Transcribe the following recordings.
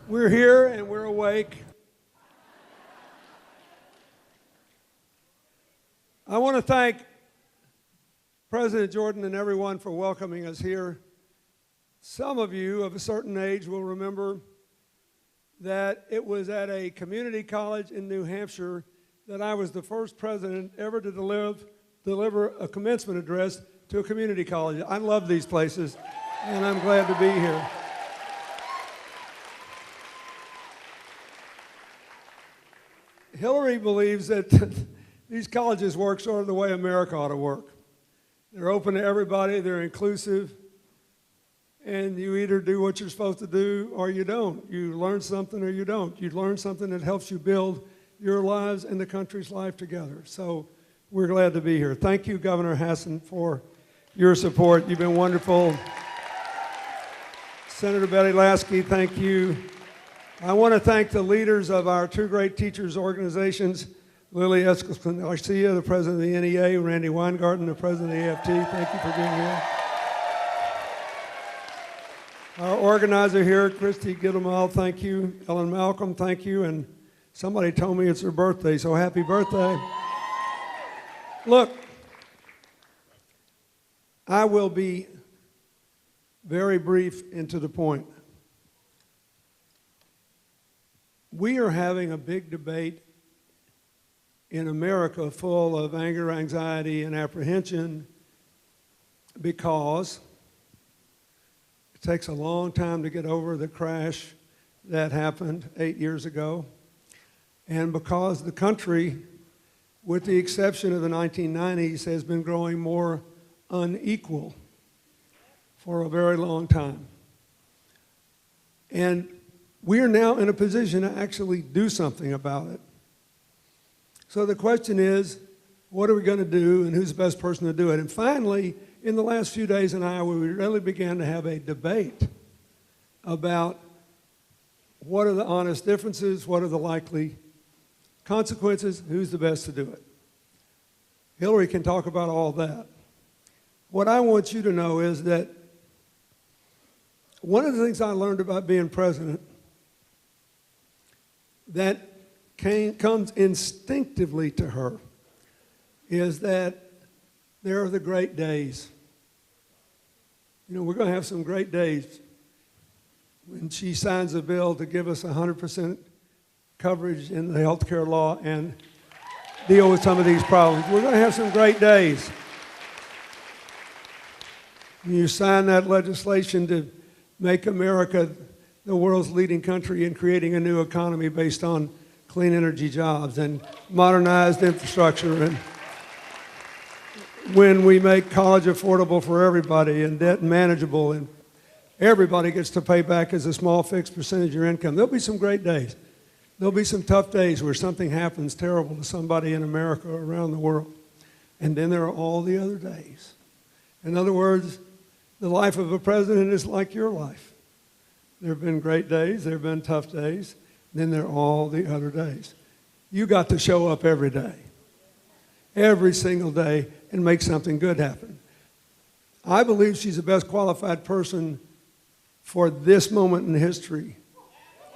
We're here and we're awake. I want to thank President Jordan and everyone for welcoming us here. Some of you of a certain age will remember that it was at a community college in New Hampshire that I was the first president ever to deliver a commencement address to a community college. I love these places, and I'm glad to be here. Hillary believes that these colleges work sort of the way America ought to work. They're open to everybody, they're inclusive, and you either do what you're supposed to do or you don't. You learn something or you don't. You learn something that helps you build your lives and the country's life together. So we're glad to be here. Thank you, Governor Hassan, for your support. You've been wonderful. Senator Betty Lasky, thank you. I want to thank the leaders of our two great teachers' organizations, Lily Escalon-Garcia, the president of the NEA, Randy Weingarten, the president of the AFT. Thank you for being here. Our organizer here, Christy Gittlemal, thank you. Ellen Malcolm, thank you. And somebody told me it's her birthday, so happy birthday. Look, I will be very brief and to the point. We are having a big debate in America full of anger, anxiety, and apprehension because it takes a long time to get over the crash that happened 8 years ago, and because the country, with the exception of the 1990s, has been growing more unequal for a very long time. And we are now in a position to actually do something about it. So the question is, what are we going to do and who's the best person to do it? And finally, in the last few days in Iowa, we really began to have a debate about what are the honest differences, what are the likely consequences, who's the best to do it. Hillary can talk about all that. What I want you to know is that one of the things I learned about being president that comes instinctively to her is that there are the great days. You know, we're going to have some great days when she signs a bill to give us 100% coverage in the health care law and deal with some of these problems. We're going to have some great days. When you sign that legislation to make America the world's leading country in creating a new economy based on clean energy jobs and modernized infrastructure, and when we make college affordable for everybody and debt manageable and everybody gets to pay back as a small fixed percentage of your income. There'll be some great days. There'll be some tough days where something happens terrible to somebody in America or around the world. And then there are all the other days. In other words, the life of a president is like your life. There have been great days, there have been tough days, then there are all the other days. You got to show up every day, every single day, and make something good happen. I believe she's the best qualified person for this moment in history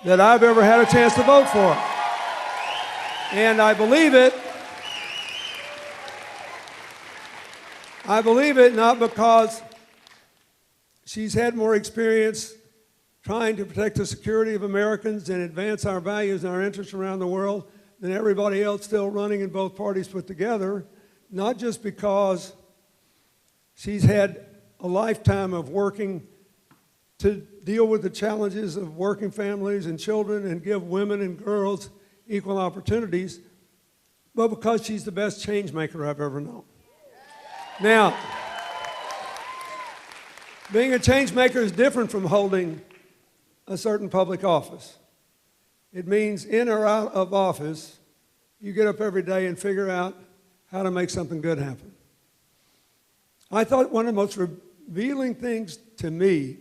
that I've ever had a chance to vote for. And I believe it not because she's had more experience trying to protect the security of Americans and advance our values and our interests around the world than everybody else still running in both parties put together, not just because she's had a lifetime of working to deal with the challenges of working families and children and give women and girls equal opportunities, but because she's the best change maker I've ever known. Now, being a change maker is different from holding a certain public office. It means in or out of office, you get up every day and figure out how to make something good happen. I thought one of the most revealing things to me,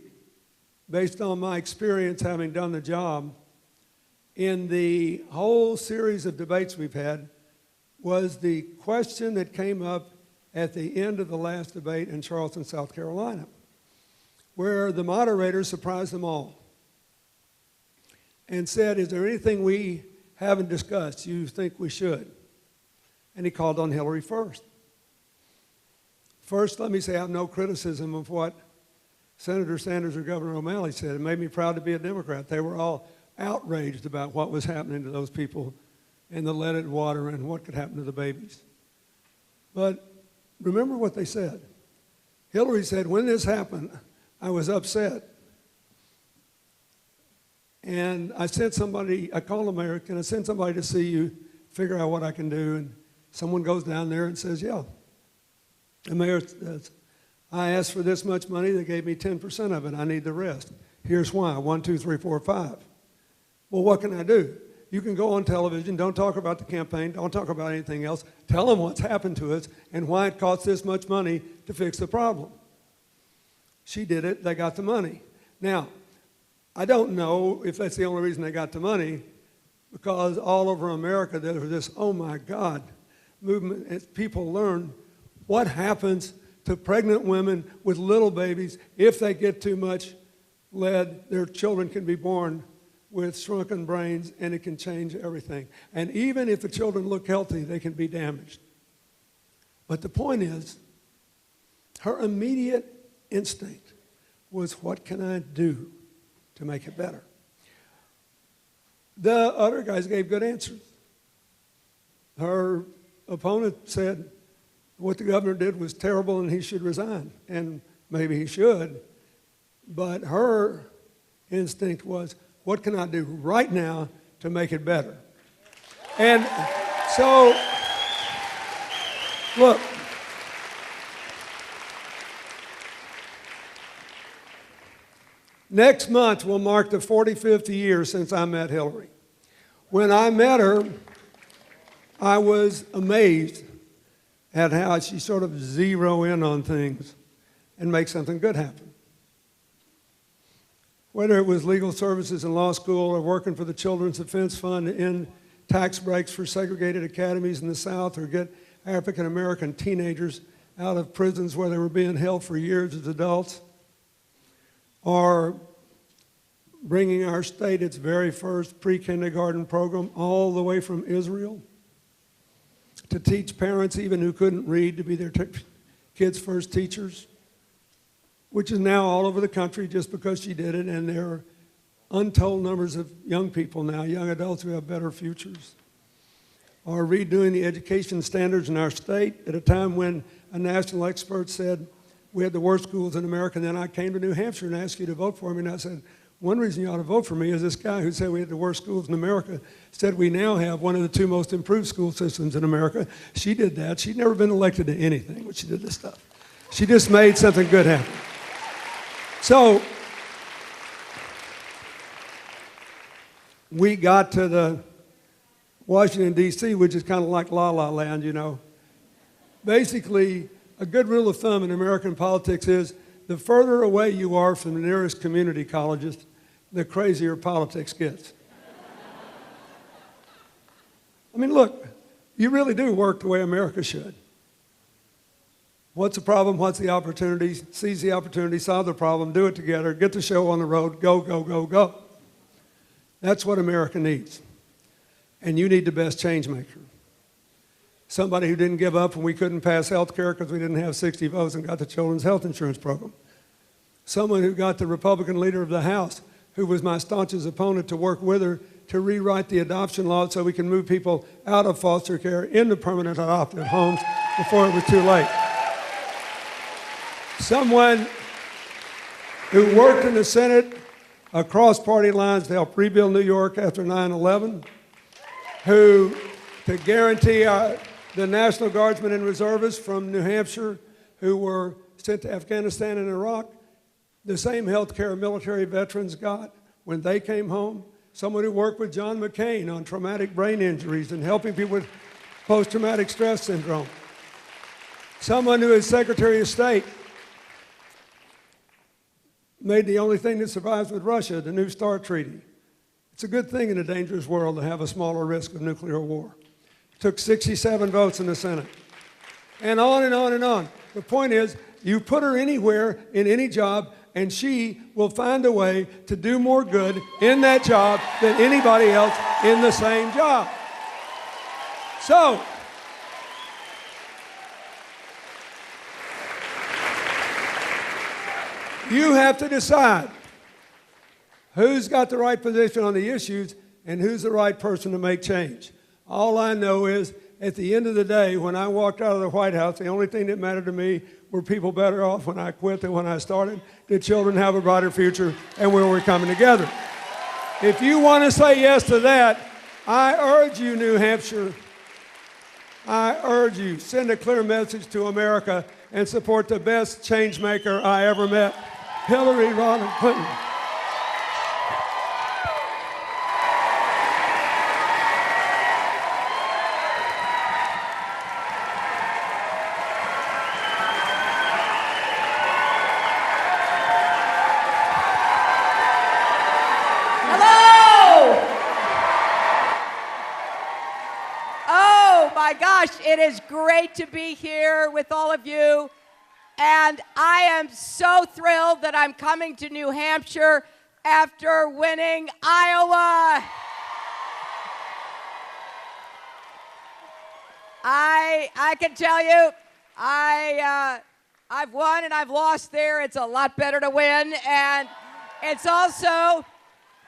based on my experience having done the job, in the whole series of debates we've had, was the question that came up at the end of the last debate in Charleston, South Carolina, where the moderator surprised them all. and said, is there anything we haven't discussed you think we should? And he called on Hillary first. First, let me say I have no criticism of what Senator Sanders or Governor O'Malley said. It made me proud to be a Democrat. They were all outraged about what was happening to those people and the leaded water and what could happen to the babies. But remember what they said. Hillary said, when this happened, I was upset. And I sent somebody, I called the mayor, can I send somebody to see you, figure out what I can do? And someone goes down there and says, yeah. The mayor says, I asked for this much money, they gave me 10% of it, I need the rest. Here's why, 1, 2, 3, 4, 5. Well, what can I do? You can go on television, don't talk about the campaign, don't talk about anything else, tell them what's happened to us and why it costs this much money to fix the problem. She did it, they got the money. Now, I don't know if that's the only reason they got the money, because all over America there was this, oh my God, movement as people learn what happens to pregnant women with little babies if they get too much lead. Their children can be born with shrunken brains, and it can change everything. And even if the children look healthy, they can be damaged. But the point is, her immediate instinct was, what can I do to make it better? The other guys gave good answers. Her opponent said what the governor did was terrible and he should resign, and maybe he should, but her instinct was, what can I do right now to make it better? And so, look, next month will mark the 45th year since I met Hillary. When I met her, I was amazed at how she sort of zero in on things and make something good happen. Whether it was legal services in law school or working for the Children's Defense Fund to end tax breaks for segregated academies in the South, or get African American teenagers out of prisons where they were being held for years as adults, or bringing our state its very first pre-kindergarten program all the way from Israel to teach parents, even who couldn't read, to be their kids' first teachers, which is now all over the country just because she did it, and there are untold numbers of young people now, young adults who have better futures. Or redoing the education standards in our state at a time when a national expert said we had the worst schools in America. And then I came to New Hampshire and asked you to vote for me, and I said, one reason you ought to vote for me is this guy who said we had the worst schools in America said we now have one of the 2 most improved school systems in America. She did that. She'd never been elected to anything when she did this stuff. She just made something good happen. So we got to the Washington, D.C., which is kind of like La La Land, you know. Basically, a good rule of thumb in American politics is the further away you are from the nearest community colleges, the crazier politics gets. I mean, look, you really do work the way America should. What's the problem? What's the opportunity? Seize the opportunity, solve the problem, do it together, get the show on the road, go, go, go, go. That's what America needs. And you need the best change maker. Somebody who didn't give up when we couldn't pass health care because we didn't have 60 votes and got the children's health insurance program. Someone who got the Republican leader of the House, who was my staunchest opponent, to work with her to rewrite the adoption law so we can move people out of foster care into permanent adoptive homes before it was too late. Someone who worked in the Senate across party lines to help rebuild New York after 9/11, who, to guarantee the National Guardsmen and Reservists from New Hampshire who were sent to Afghanistan and Iraq, the same health care military veterans got when they came home. Someone who worked with John McCain on traumatic brain injuries and helping people with post-traumatic stress syndrome. Someone who is Secretary of State, made the only thing that survives with Russia, the New START Treaty. It's a good thing in a dangerous world to have a smaller risk of nuclear war. It took 67 votes in the Senate. And on and on and on. The point is, you put her anywhere in any job, and she will find a way to do more good in that job than anybody else in the same job. So, you have to decide who's got the right position on the issues and who's the right person to make change. All I know is, at the end of the day, when I walked out of the White House, the only thing that mattered to me were people better off when I quit than when I started, did children have a brighter future, and where we're coming together. If you want to say yes to that, I urge you, New Hampshire, I urge you, send a clear message to America and support the best change maker I ever met, Hillary Rodham Clinton. It is great to be here with all of you, and I am so thrilled that I'm coming to New Hampshire after winning Iowa. I can tell you, I've won and I've lost there. It's a lot better to win, and it's also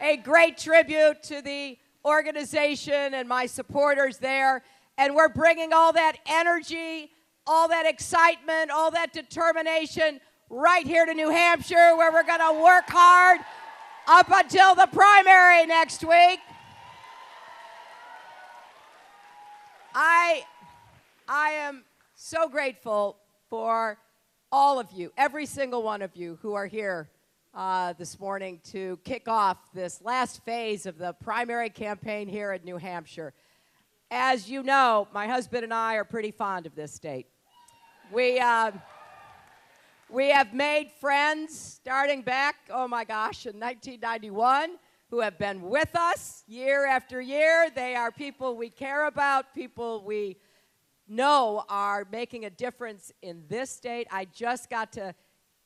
a great tribute to the organization and my supporters there. And we're bringing all that energy, all that excitement, all that determination right here to New Hampshire, where we're going to work hard up until the primary next week. I am so grateful for all of you, every single one of you who are here this morning to kick off this last phase of the primary campaign here in New Hampshire. As you know, my husband and I are pretty fond of this state. We have made friends starting back, oh my gosh, in 1991, who have been with us year after year. They are people we care about, people we know are making a difference in this state. I just got to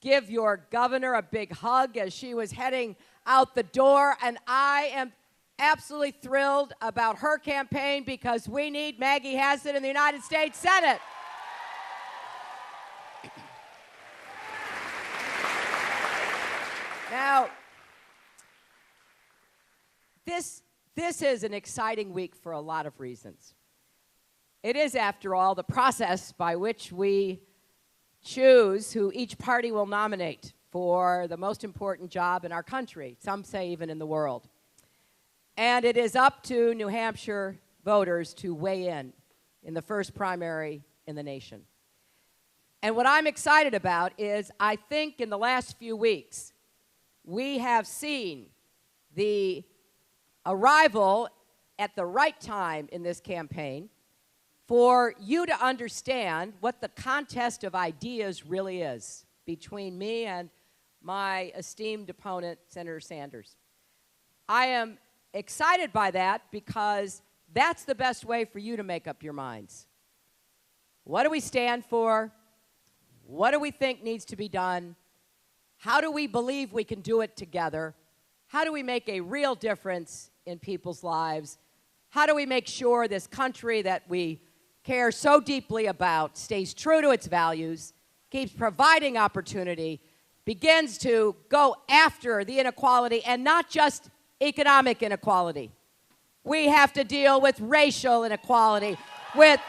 give your governor a big hug as she was heading out the door, and I am absolutely thrilled about her campaign because we need Maggie Hassan in the United States Senate. Now, this is an exciting week for a lot of reasons. It is, after all, the process by which we choose who each party will nominate for the most important job in our country, some say even in the world. And it is up to New Hampshire voters to weigh in the first primary in the nation. And what I'm excited about is I think in the last few weeks, we have seen the arrival at the right time in this campaign for you to understand what the contest of ideas really is between me and my esteemed opponent, Senator Sanders. I am excited by that because that's the best way for you to make up your minds. What do we stand for? What do we think needs to be done? How do we believe we can do it together? How do we make a real difference in people's lives? How do we make sure this country that we care so deeply about stays true to its values, keeps providing opportunity, begins to go after the inequality, and not just economic inequality. We have to deal with racial inequality, with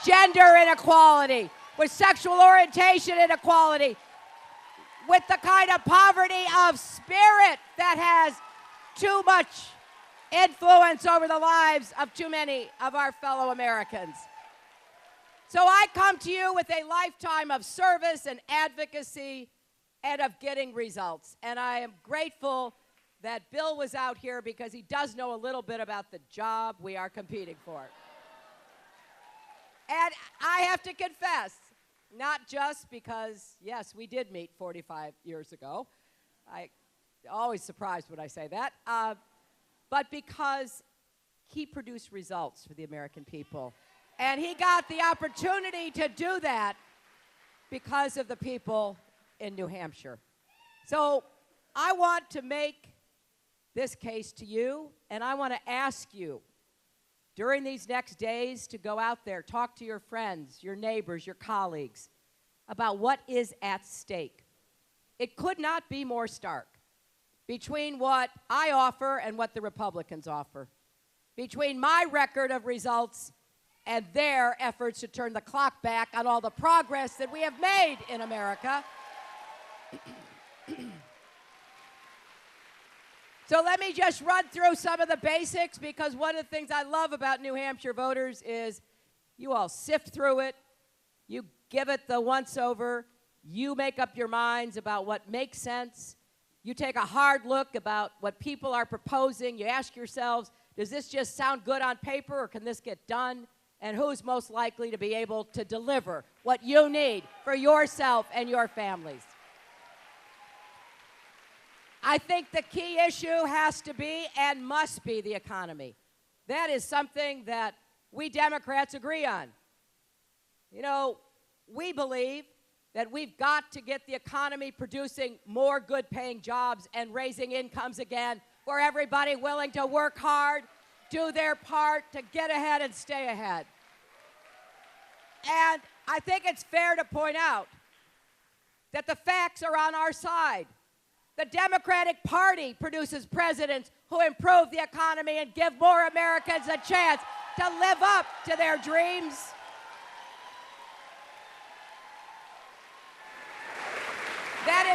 gender inequality, with sexual orientation inequality, with the kind of poverty of spirit that has too much influence over the lives of too many of our fellow Americans. So I come to you with a lifetime of service and advocacy and of getting results. And I am grateful that Bill was out here because he does know a little bit about the job we are competing for. And I have to confess, not just because, yes, we did meet 45 years ago. I always surprised when I say that. But because he produced results for the American people. And he got the opportunity to do that because of the people in New Hampshire. So I want to make this case to you, and I want to ask you during these next days to go out there, talk to your friends, your neighbors, your colleagues about what is at stake. It could not be more stark between what I offer and what the Republicans offer, between my record of results and their efforts to turn the clock back on all the progress that we have made in America. So let me just run through some of the basics, because one of the things I love about New Hampshire voters is you all sift through it, you give it the once-over, you make up your minds about what makes sense, you take a hard look about what people are proposing, you ask yourselves, does this just sound good on paper or can this get done? And who's most likely to be able to deliver what you need for yourself and your families? I think the key issue has to be and must be the economy. That is something that we Democrats agree on. You know, we believe that we've got to get the economy producing more good-paying jobs and raising incomes again for everybody willing to work hard, do their part to get ahead and stay ahead. And I think it's fair to point out that the facts are on our side. The Democratic Party produces presidents who improve the economy and give more Americans a chance to live up to their dreams. That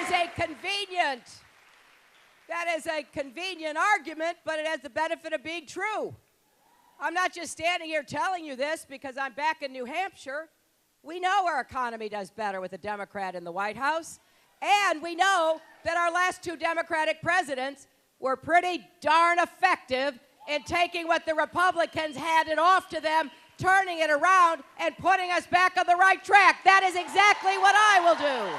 is a convenient argument, but it has the benefit of being true. I'm not just standing here telling you this because I'm back in New Hampshire. We know our economy does better with a Democrat in the White House, and we know that our last two Democratic presidents were pretty darn effective in taking what the Republicans handed off to them, turning it around, and putting us back on the right track. That is exactly what I will do.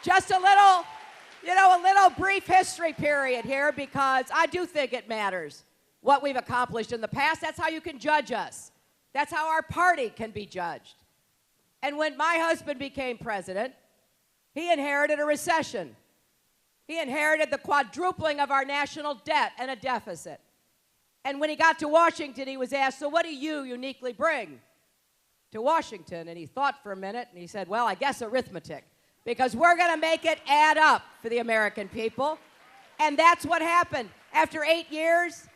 Just a little brief history period here, because I do think it matters what we've accomplished in the past. That's how you can judge us. That's how our party can be judged. And when my husband became president, he inherited a recession. He inherited the quadrupling of our national debt and a deficit. And when he got to Washington, he was asked, so what do you uniquely bring to Washington? And he thought for a minute, and he said, well, I guess arithmetic, because we're going to make it add up for the American people. And that's what happened. After 8 years,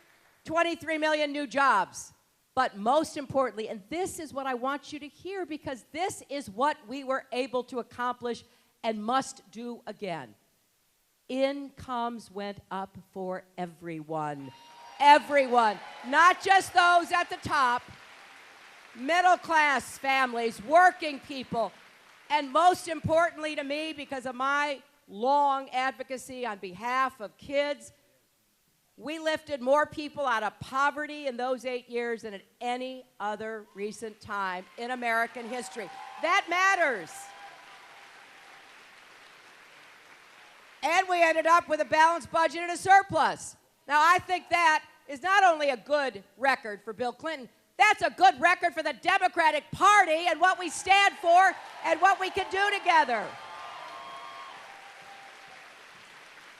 23 million new jobs. But most importantly, and this is what I want you to hear, because this is what we were able to accomplish and must do again. Incomes went up for everyone. Everyone. Not just those at the top. Middle-class families, working people, and most importantly to me, because of my long advocacy on behalf of kids, we lifted more people out of poverty in those 8 years than at any other recent time in American history. That matters. And we ended up with a balanced budget and a surplus. Now, I think that is not only a good record for Bill Clinton, that's a good record for the Democratic Party and what we stand for and what we can do together.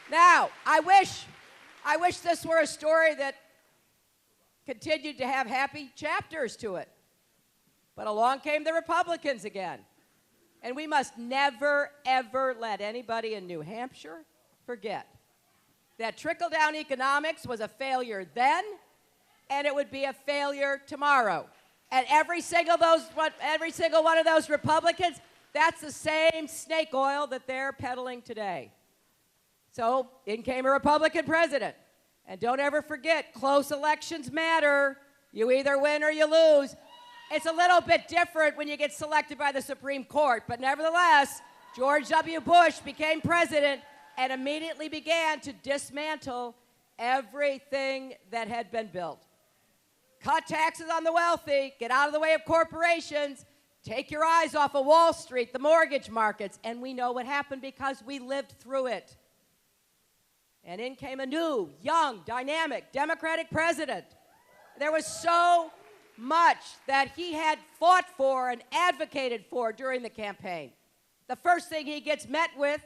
Now, I wish this were a story that continued to have happy chapters to it. But along came the Republicans again. And we must never, ever let anybody in New Hampshire forget that trickle-down economics was a failure then, and it would be a failure tomorrow. And every single one of those Republicans, that's the same snake oil that they're peddling today. So in came a Republican president. And don't ever forget, close elections matter. You either win or you lose. It's a little bit different when you get selected by the Supreme Court, but nevertheless, George W. Bush became president and immediately began to dismantle everything that had been built. Cut taxes on the wealthy, get out of the way of corporations, take your eyes off of Wall Street, the mortgage markets, and we know what happened because we lived through it. And in came a new, young, dynamic Democratic president. There was so much that he had fought for and advocated for during the campaign. The first thing he gets met with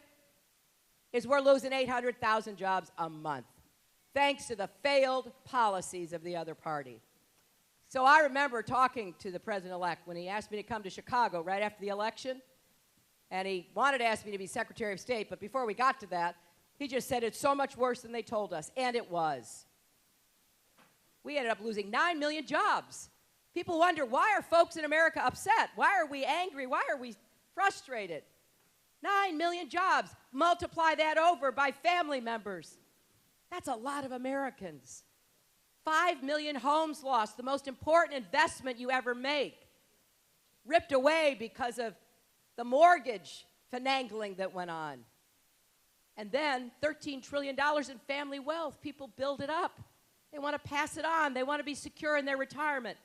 is we're losing 800,000 jobs a month, thanks to the failed policies of the other party. So I remember talking to the president-elect when he asked me to come to Chicago right after the election, and he wanted to ask me to be Secretary of State, but before we got to that, he just said it's so much worse than they told us, and it was. We ended up losing 9 million jobs. People wonder, why are folks in America upset? Why are we angry? Why are we frustrated? 9 million jobs. Multiply that over by family members. That's a lot of Americans. 5 million homes lost, the most important investment you ever make, ripped away because of the mortgage finagling that went on. And then $13 trillion in family wealth. People build it up. They want to pass it on. They want to be secure in their retirement.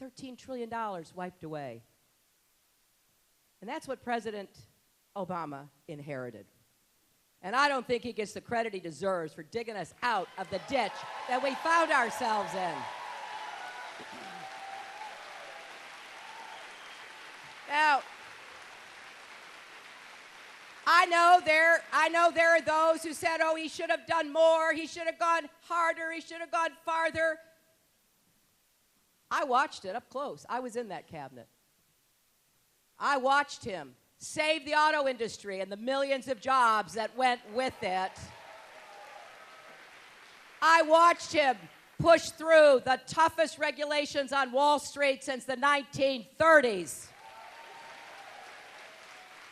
$13 trillion wiped away. And that's what President Obama inherited. And I don't think he gets the credit he deserves for digging us out of the ditch that we found ourselves in. Now, I know there are those who said, oh, he should have done more, he should have gone harder, he should have gone farther. I watched it up close. I was in that cabinet. I watched him save the auto industry and the millions of jobs that went with it. I watched him push through the toughest regulations on Wall Street since the 1930s.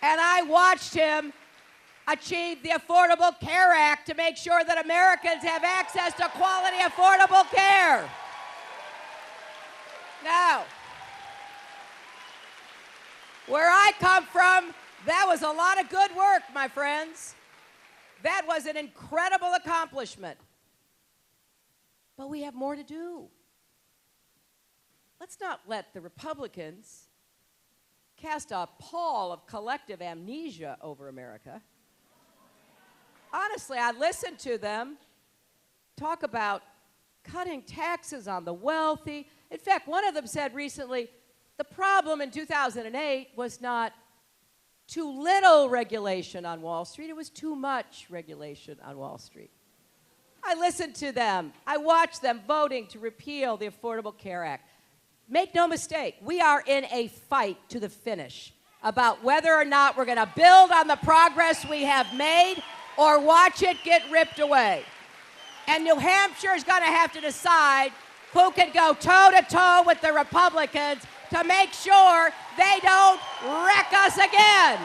And I watched him achieve the Affordable Care Act to make sure that Americans have access to quality, affordable care. Now, where I come from, that was a lot of good work, my friends. That was an incredible accomplishment. But we have more to do. Let's not let the Republicans cast a pall of collective amnesia over America. Honestly, I listened to them talk about cutting taxes on the wealthy. In fact, one of them said recently, the problem in 2008 was not too little regulation on Wall Street, it was too much regulation on Wall Street. I listened to them. I watched them voting to repeal the Affordable Care Act. Make no mistake, we are in a fight to the finish about whether or not we're going to build on the progress we have made or watch it get ripped away. And New Hampshire is going to have to decide who can go toe-to-toe with the Republicans to make sure they don't wreck us again.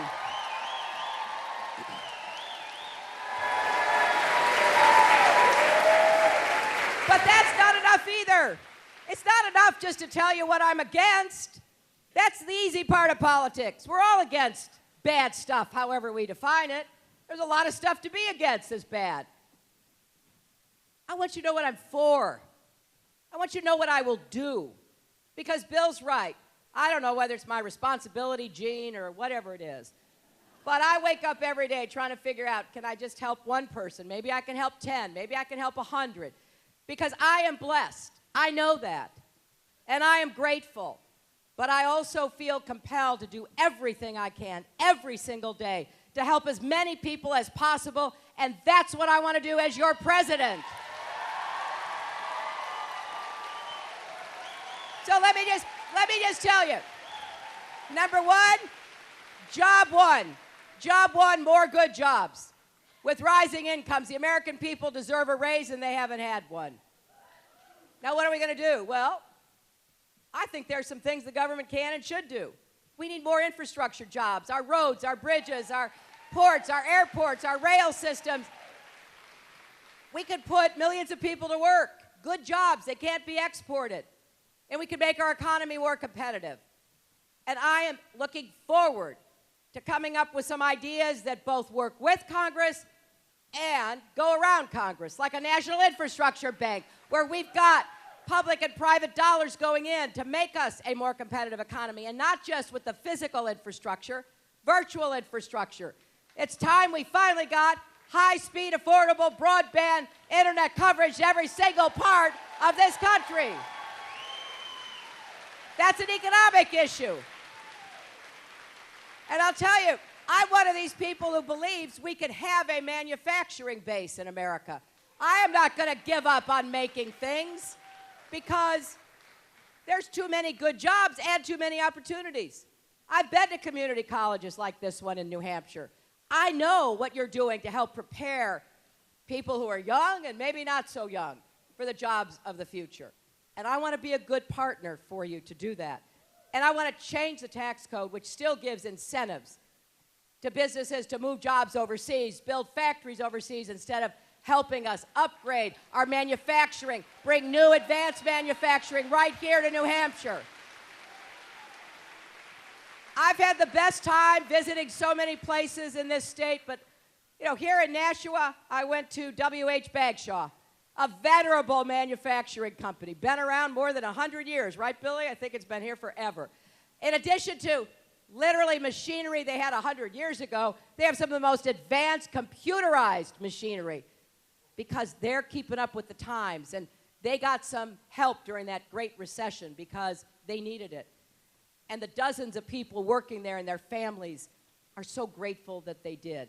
But that's not enough either. It's not enough just to tell you what I'm against. That's the easy part of politics. We're all against bad stuff, however we define it. There's a lot of stuff to be against that's bad. I want you to know what I'm for. I want you to know what I will do. Because Bill's right. I don't know whether it's my responsibility gene or whatever it is. But I wake up every day trying to figure out, can I just help one person? Maybe I can help 10. Maybe I can help 100. Because I am blessed. I know that. And I am grateful. But I also feel compelled to do everything I can every single day to help as many people as possible. And that's what I want to do as your president. So let me just tell you. Number one, job one, more good jobs. With rising incomes, the American people deserve a raise and they haven't had one. Now what are we going to do? Well, I think there's some things the government can and should do. We need more infrastructure jobs, our roads, our bridges, our ports, our airports, our rail systems. We could put millions of people to work, good jobs, they can't be exported. And we could make our economy more competitive. And I am looking forward to coming up with some ideas that both work with Congress and go around Congress, like a national infrastructure bank, where we've got public and private dollars going in to make us a more competitive economy, and not just with the physical infrastructure, virtual infrastructure. It's time we finally got high-speed, affordable broadband internet coverage to every single part of this country. That's an economic issue. And I'll tell you, I'm one of these people who believes we can have a manufacturing base in America. I am not going to give up on making things because there's too many good jobs and too many opportunities. I've been to community colleges like this one in New Hampshire. I know what you're doing to help prepare people who are young and maybe not so young for the jobs of the future. And I want to be a good partner for you to do that. And I want to change the tax code, which still gives incentives to businesses to move jobs overseas, build factories overseas, instead of helping us upgrade our manufacturing, bring new advanced manufacturing right here to New Hampshire. I've had the best time visiting so many places in this state, but here in Nashua, I went to W.H. Bagshaw, a venerable manufacturing company, been around more than 100 years, right, Billy? I think it's been here forever. In addition to literally machinery they had 100 years ago, they have some of the most advanced computerized machinery because they're keeping up with the times, and they got some help during that Great Recession because they needed it. And the dozens of people working there and their families are so grateful that they did.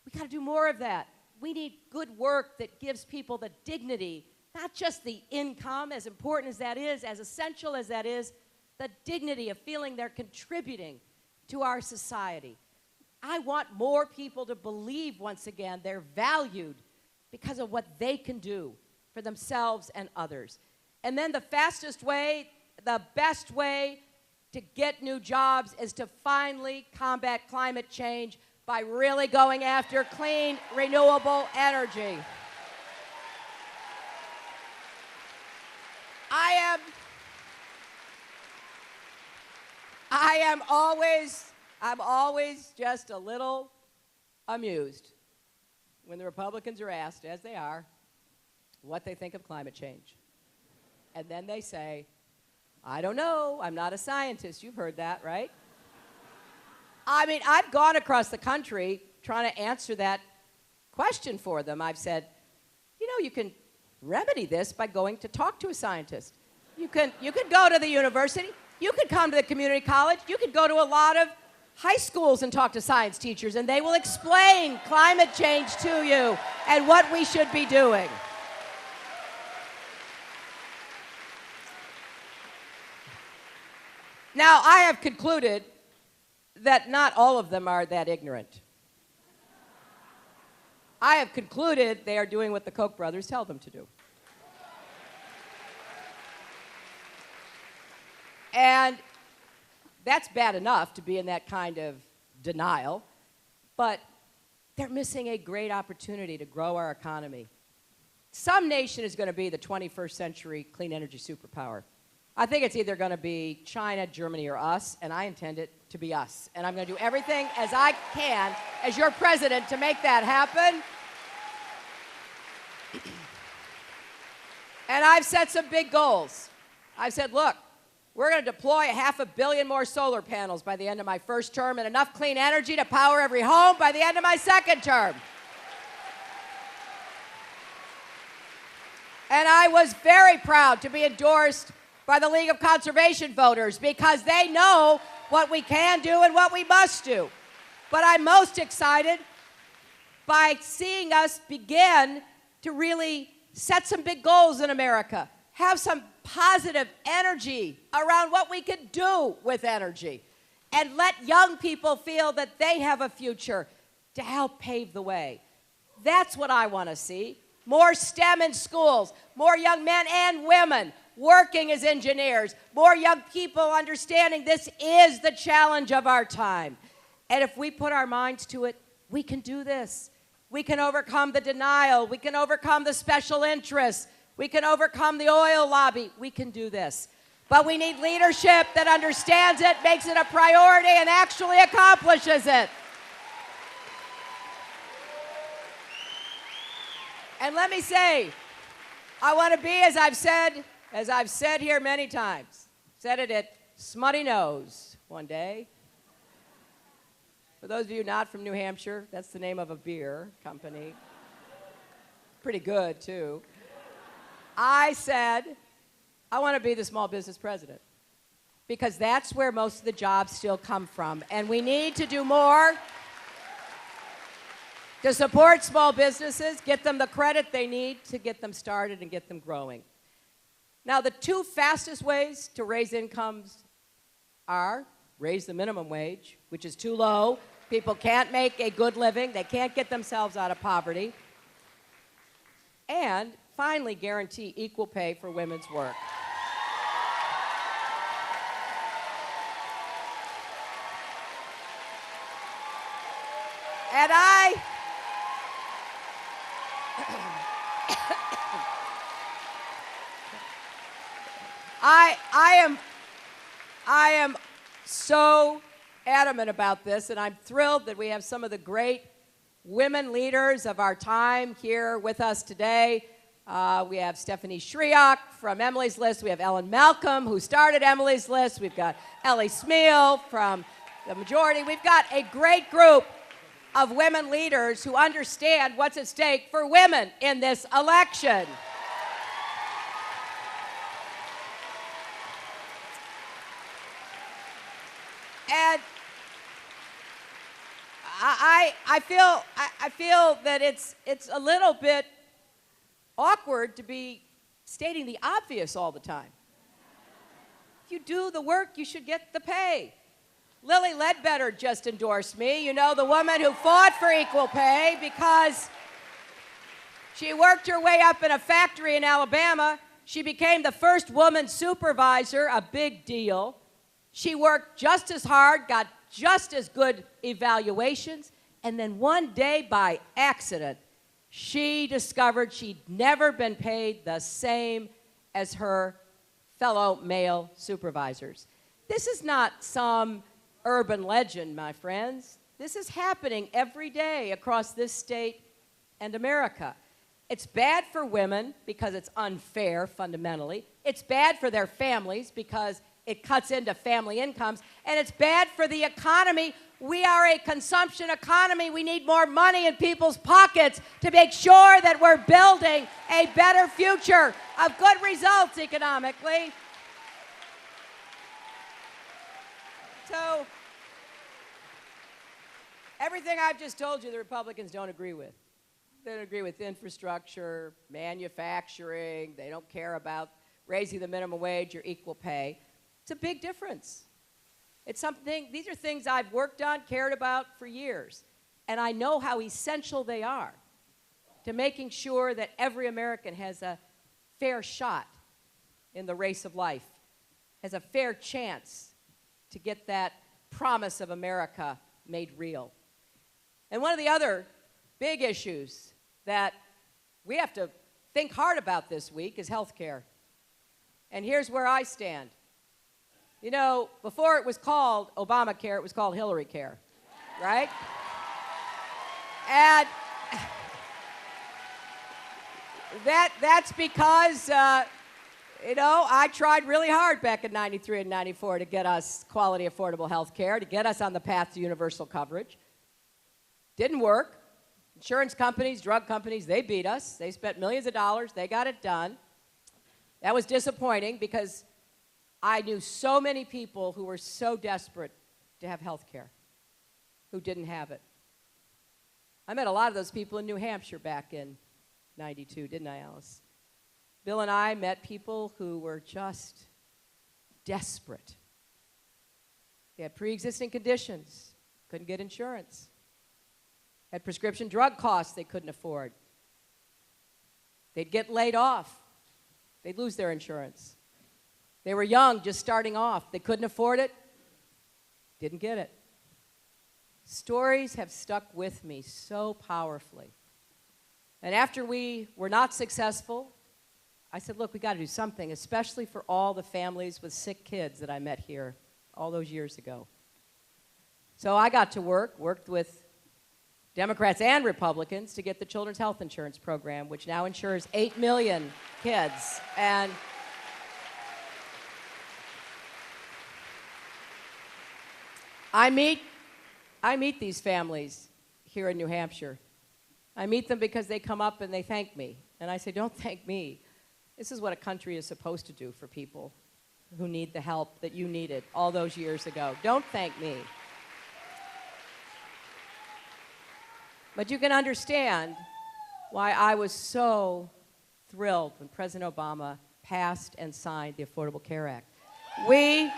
We got to do more of that. We need good work that gives people the dignity, not just the income, as important as that is, as essential as that is, the dignity of feeling they're contributing to our society. I want more people to believe, once again, they're valued because of what they can do for themselves and others. And then the fastest way, the best way to get new jobs is to finally combat climate change by really going after clean, renewable energy. I'm always just a little amused when the Republicans are asked, as they are, what they think of climate change. And then they say, I don't know, I'm not a scientist. You've heard that, right? I mean, I've gone across the country trying to answer that question for them. I've said, you can remedy this by going to talk to a scientist. You can go to the university. You could come to the community college. You could go to a lot of high schools and talk to science teachers, and they will explain climate change to you and what we should be doing. Now, I have concluded that not all of them are that ignorant. I have concluded they are doing what the Koch brothers tell them to do. And that's bad enough to be in that kind of denial, but they're missing a great opportunity to grow our economy. Some nation is going to be the 21st century clean energy superpower. I think it's either going to be China, Germany, or us, and I intend it to be us. And I'm going to do everything as I can as your president to make that happen. And I've set some big goals. I've said, look, we're going to deploy 500 million more solar panels by the end of my first term and enough clean energy to power every home by the end of my second term. And I was very proud to be endorsed by the League of Conservation Voters because they know what we can do and what we must do. But I'm most excited by seeing us begin to really set some big goals in America, have some positive energy around what we can do with energy, and let young people feel that they have a future to help pave the way. That's what I want to see. More STEM in schools, more young men and women working as engineers, more young people understanding this is the challenge of our time. And if we put our minds to it, we can do this. We can overcome the denial. We can overcome the special interests. We can overcome the oil lobby. We can do this. But we need leadership that understands it, makes it a priority, and actually accomplishes it. And let me say, I want to be, as I've said here many times, said it at Smutty Nose one day. For those of you not from New Hampshire, that's the name of a beer company. Pretty good, too. I said, I want to be the small business president. because that's where most of the jobs still come from. And we need to do more to support small businesses, get them the credit they need to get them started and get them growing. Now, the two fastest ways to raise incomes are raise the minimum wage, which is too low. People can't make a good living. They can't get themselves out of poverty. And finally, guarantee equal pay for women's work. And I am so adamant about this, and I'm thrilled that we have some of the great women leaders of our time here with us today. We have Stephanie Shriak from Emily's List. We have Ellen Malcolm, who started Emily's List. We've got Ellie Smeal from the Majority. We've got a great group of women leaders who understand what's at stake for women in this election. And I feel that it's a little bit awkward to be stating the obvious all the time. If you do the work, you should get the pay. Lily Ledbetter just endorsed me, you know, the woman who fought for equal pay because she worked her way up in a factory in Alabama. She became the first woman supervisor, a big deal. She worked just as hard, got just as good evaluations, and then one day by accident, she discovered she'd never been paid the same as her fellow male supervisors. This is not some urban legend, my friends. This is happening every day across this state and America. It's bad for women because it's unfair fundamentally. It's bad for their families because it cuts into family incomes. And it's bad for the economy. We are a consumption economy. We need more money in people's pockets to make sure that we're building a better future of good results economically. So, everything I've just told you, the Republicans don't agree with. They don't agree with infrastructure, manufacturing. They don't care about raising the minimum wage or equal pay. It's a big difference. It's something, these are things I've worked on, cared about for years. And I know how essential they are to making sure that every American has a fair shot in the race of life, has a fair chance to get that promise of America made real. And one of the other big issues that we have to think hard about this week is health care. And here's where I stand. You know, before it was called Obamacare, it was called Hillary Care, right? And that's because, you know, I tried really hard back in 93 and 94 to get us quality, affordable health care, to get us on the path to universal coverage. Didn't work. Insurance companies, drug companies, they beat us. They spent millions of dollars. They got it done. That was disappointing because I knew so many people who were so desperate to have health care who didn't have it. I met a lot of those people in New Hampshire back in 92, didn't I, Alice? Bill and I met people who were just desperate. They had pre-existing conditions, couldn't get insurance, had prescription drug costs they couldn't afford. They'd get laid off. They'd lose their insurance. They were young, just starting off. They couldn't afford it, didn't get it. Stories have stuck with me so powerfully. And after we were not successful, I said, look, we got to do something, especially for all the families with sick kids that I met here all those years ago. So I got to worked with Democrats and Republicans to get the Children's Health Insurance Program, which now insures 8 million kids. And I meet these families here in New Hampshire. I meet them because they come up and they thank me. And I say, don't thank me. This is what a country is supposed to do for people. who need the help that you needed all those years ago. Don't thank me. But you can understand why I was so thrilled when President Obama passed and signed the Affordable Care Act. We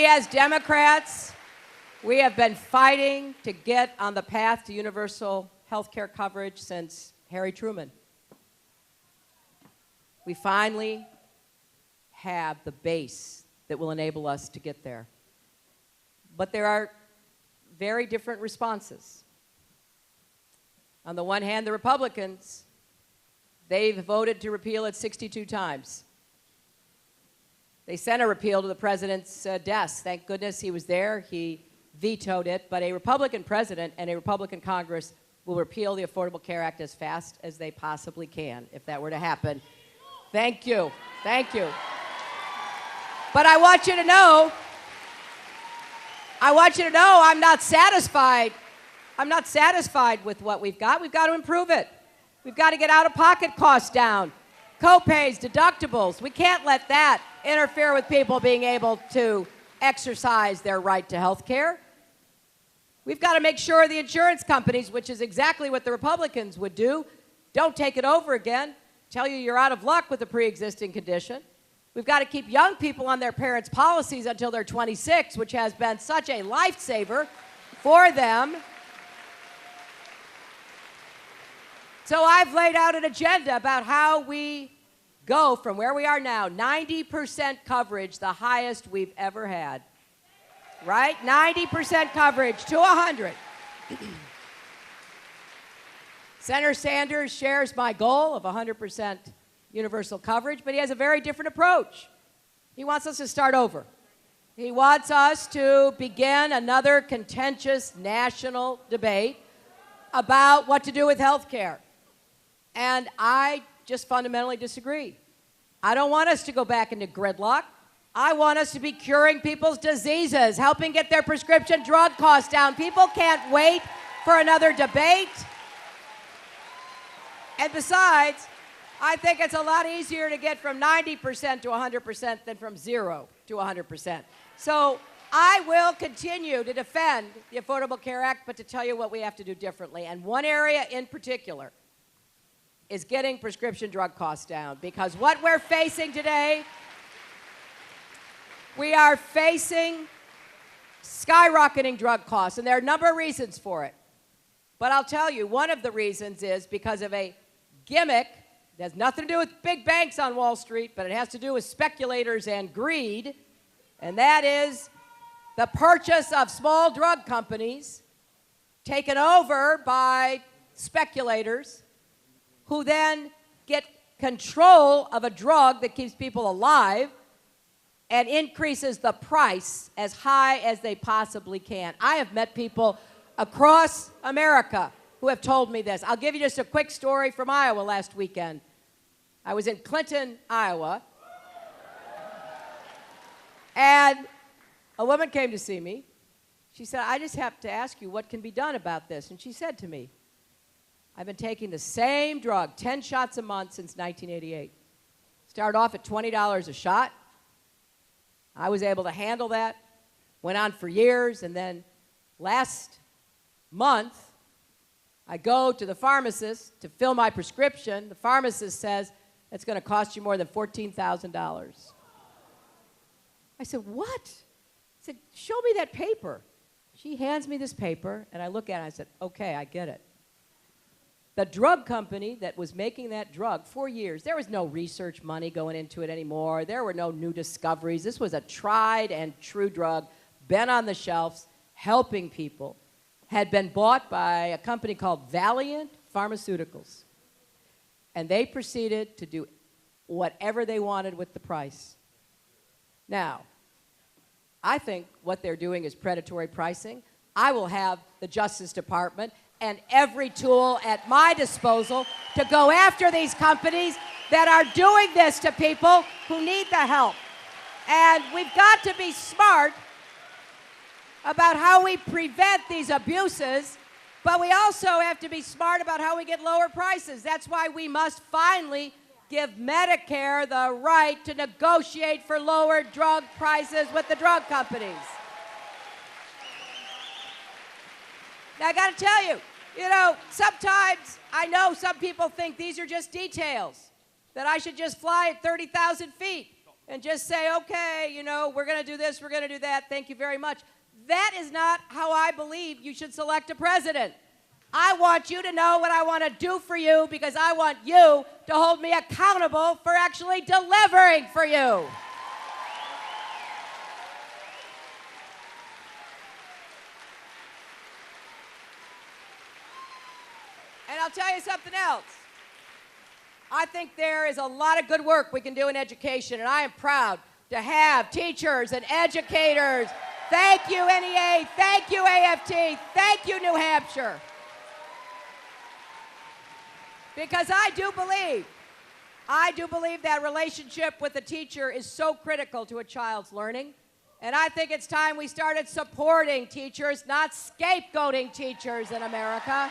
as Democrats, we have been fighting to get on the path to universal health care coverage since Harry Truman. We finally have the base that will enable us to get there. But there are very different responses. On the one hand, the Republicans, they've voted to repeal it 62 times. They sent a repeal to the president's desk. Thank goodness he was there. He vetoed it. But a Republican president and a Republican Congress will repeal the Affordable Care Act as fast as they possibly can, if that were to happen. Thank you. Thank you. But I want you to know I'm not satisfied. I'm not satisfied with what we've got. We've got to improve it. We've got to get out-of-pocket costs down, co-pays, deductibles. We can't let that interfere with people being able to exercise their right to health care. We've got to make sure the insurance companies, which is exactly what the Republicans would do, don't take it over again, tell you you're out of luck with a pre-existing condition. We've got to keep young people on their parents' policies until they're 26, which has been such a lifesaver for them. So I've laid out an agenda about how we go from where we are now, 90% coverage, the highest we've ever had, right? 90% coverage to 100. Senator Sanders shares my goal of 100% universal coverage, but he has a very different approach. He wants us to start over. He wants us to begin another contentious national debate about what to do with health care. And I just fundamentally disagree. I don't want us to go back into gridlock. I want us to be curing people's diseases, helping get their prescription drug costs down. People can't wait for another debate. And besides, I think it's a lot easier to get from 90% to 100% than from 0 to 100%. So I will continue to defend the Affordable Care Act, but to tell you what we have to do differently. And one area in particular is getting prescription drug costs down. Because what we're facing today, we are facing skyrocketing drug costs. And there are a number of reasons for it. But I'll tell you, one of the reasons is because of a gimmick. It has nothing to do with big banks on Wall Street, but it has to do with speculators and greed. And that is the purchase of small drug companies taken over by speculators who then get control of a drug that keeps people alive and increases the price as high as they possibly can. I have met people across America who have told me this. I'll give you just a quick story from Iowa last weekend. I was in Clinton, Iowa, and a woman came to see me. She said, I just have to ask you what can be done about this. And she said to me, I've been taking the same drug, 10 shots a month since 1988. Started off at $20 a shot. I was able to handle that, went on for years, and then last month, I go to the pharmacist to fill my prescription. The pharmacist says, it's going to cost you more than $14,000. I said, what? I said, show me that paper. She hands me this paper, and I look at it, and I said, okay, I get it. The drug company that was making that drug for years, there was no research money going into it anymore. There were no new discoveries. This was a tried and true drug, been on the shelves, helping people, had been bought by a company called Valiant Pharmaceuticals. And they proceeded to do whatever they wanted with the price. Now, I think what they're doing is predatory pricing. I will have the Justice Department and every tool at my disposal to go after these companies that are doing this to people who need the help. And we've got to be smart about how we prevent these abuses, but we also have to be smart about how we get lower prices. That's why we must finally give Medicare the right to negotiate for lower drug prices with the drug companies. Now, I got to tell you, sometimes I know some people think these are just details, that I should just fly at 30,000 feet and just say, okay, we're going to do this, we're going to do that, thank you very much. That is not how I believe you should select a president. I want you to know what I want to do for you because I want you to hold me accountable for actually delivering for you. And I'll tell you something else. I think there is a lot of good work we can do in education, and I am proud to have teachers and educators. Thank you, NEA. Thank you, AFT. Thank you, New Hampshire. Because I do believe that relationship with the teacher is so critical to a child's learning. And I think it's time we started supporting teachers, not scapegoating teachers in America.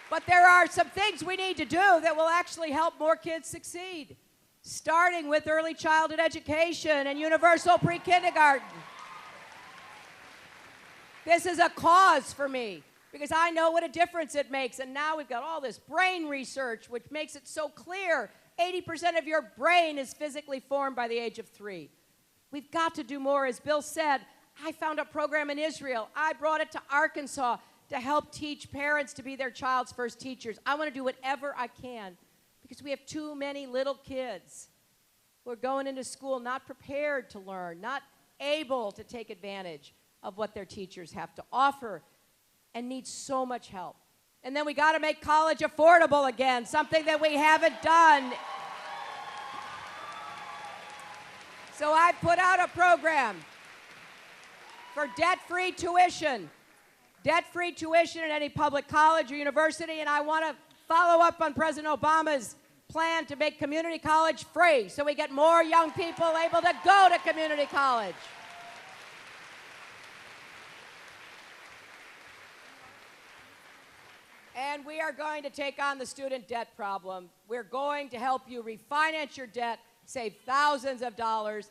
But there are some things we need to do that will actually help more kids succeed, starting with early childhood education and universal pre-kindergarten. This is a cause for me because I know what a difference it makes. And now we've got all this brain research, which makes it so clear 80% of your brain is physically formed by the age of 3. We've got to do more. As Bill said, I found a program in Israel. I brought it to Arkansas to help teach parents to be their child's first teachers. I want to do whatever I can because we have too many little kids who are going into school not prepared to learn, not able to take advantage of what their teachers have to offer, and need so much help. And then we got to make college affordable again, something that we haven't done. So I put out a program for debt-free tuition at any public college or university, and I want to follow up on President Obama's plan to make community college free so we get more young people able to go to community college. And we are going to take on the student debt problem. We're going to help you refinance your debt, save thousands of dollars,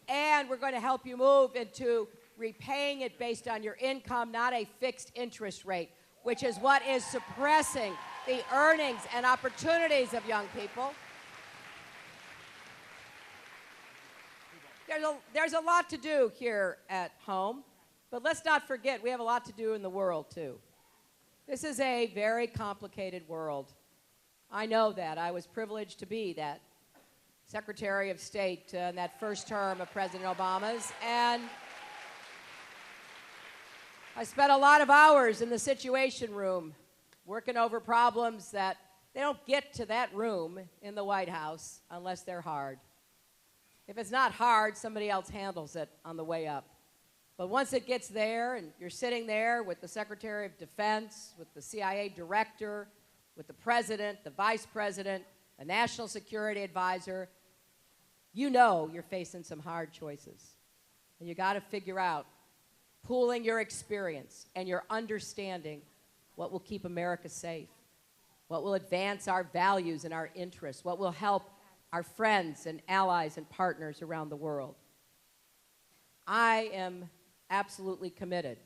and we're going to help you move into repaying it based on your income, not a fixed interest rate, which is what is suppressing the earnings and opportunities of young people. There's a lot to do here at home, but let's not forget we have a lot to do in the world, too. This is a very complicated world. I know that. I was privileged to be that Secretary of State in that first term of President Obama's, and I spent a lot of hours in the Situation Room working over problems that they don't get to that room in the White House unless they're hard. If it's not hard, somebody else handles it on the way up. But once it gets there and you're sitting there with the Secretary of Defense, with the CIA director, with the president, the vice president, a national security advisor, you know you're facing some hard choices. And you got to figure out, pooling your experience and your understanding, what will keep America safe, what will advance our values and our interests, what will help our friends and allies and partners around the world. I am absolutely committed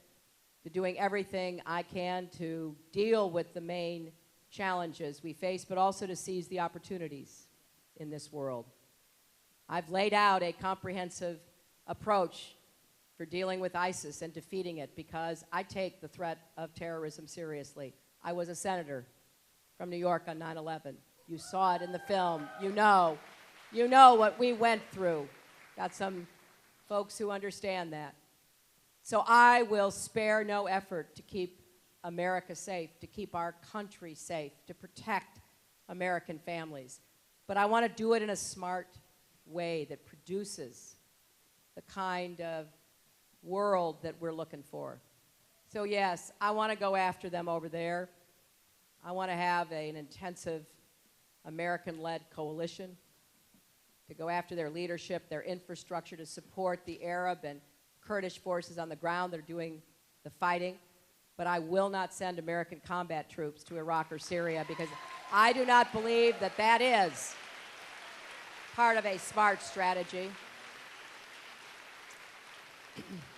to doing everything I can to deal with the main challenges we face, but also to seize the opportunities in this world. I've laid out a comprehensive approach for dealing with ISIS and defeating it because I take the threat of terrorism seriously. I was a senator from New York on 9/11. You saw it in the film. You know what we went through. Got some folks who understand that. So I will spare no effort to keep America safe, to keep our country safe, to protect American families. But I want to do it in a smart way that produces the kind of world that we're looking for. So yes, I want to go after them over there. I want to have an intensive American-led coalition to go after their leadership, their infrastructure, to support the Arab and Kurdish forces on the ground that are doing the fighting. but I will not send American combat troops to Iraq or Syria because I do not believe that that is part of a smart strategy.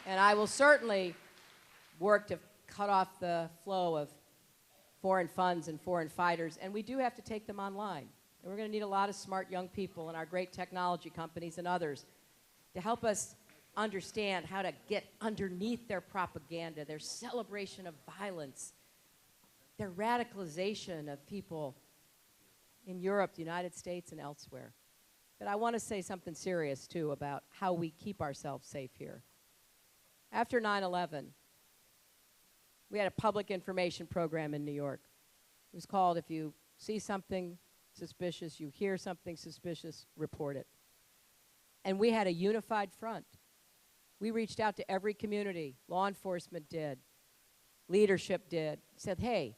And I will certainly work to cut off the flow of foreign funds and foreign fighters, and we do have to take them online. And we're going to need a lot of smart young people and our great technology companies and others to help us understand how to get underneath their propaganda, their celebration of violence, their radicalization of people in Europe, the United States, and elsewhere. But I want to say something serious, too, about how we keep ourselves safe here. After 9/11, we had a public information program in New York. It was called, if you see something suspicious, you hear something suspicious, report it. And we had a unified front. We reached out to every community. Law enforcement did. Leadership did. Said, hey,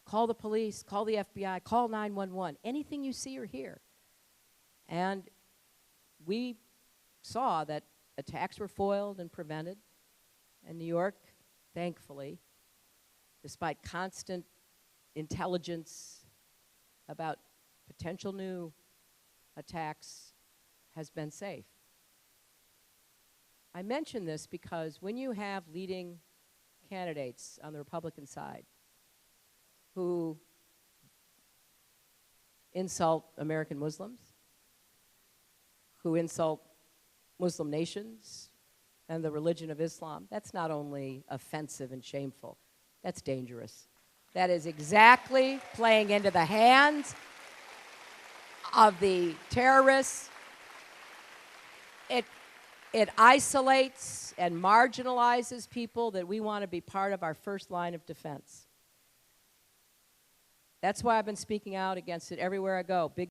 call the police, call the FBI, call 911, anything you see or hear. And we saw that attacks were foiled and prevented. And New York, thankfully, despite constant intelligence about potential new attacks, has been safe. I mention this because when you have leading candidates on the Republican side who insult American Muslims, who insult Muslim nations and the religion of Islam, that's not only offensive and shameful, that's dangerous. That is exactly playing into the hands of the terrorists. It isolates and marginalizes people that we want to be part of our first line of defense. That's why I've been speaking out against it everywhere I go. Big